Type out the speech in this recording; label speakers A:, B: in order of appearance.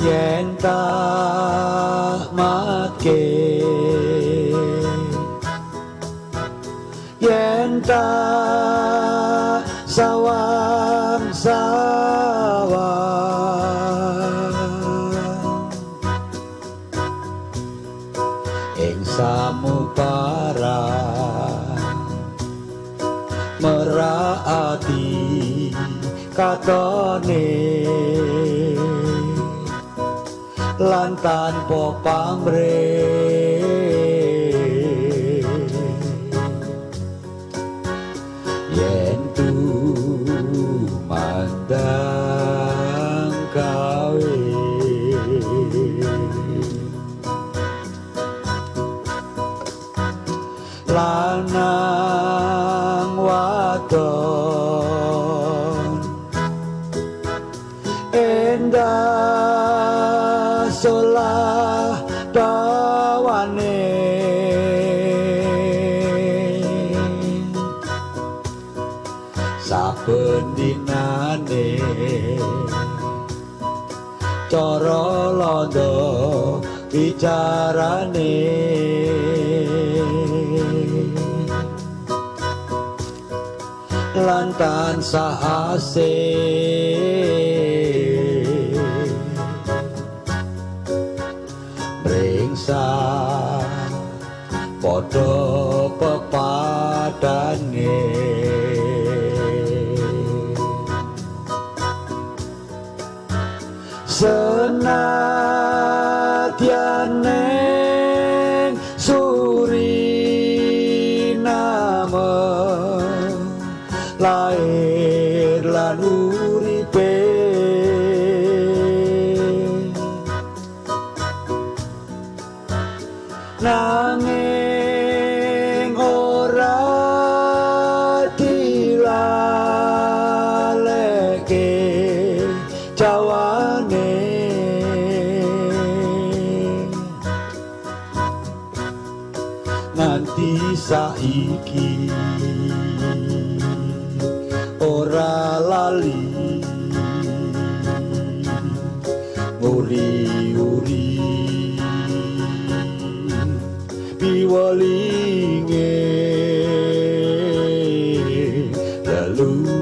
A: yen tak matke yen tak sawang-sawang ing samupara meraati katone lan tanpa pamrih yen tumandang kawe lanang wadon endah solah dawane saben dinane cara londo bicarane lan tansah asih mringsa padha pepadane senadyan ning Suriname lair lan uripe nanging ora dilaleke jawane nganti saiki ora lali uri-uri piwelinge lalu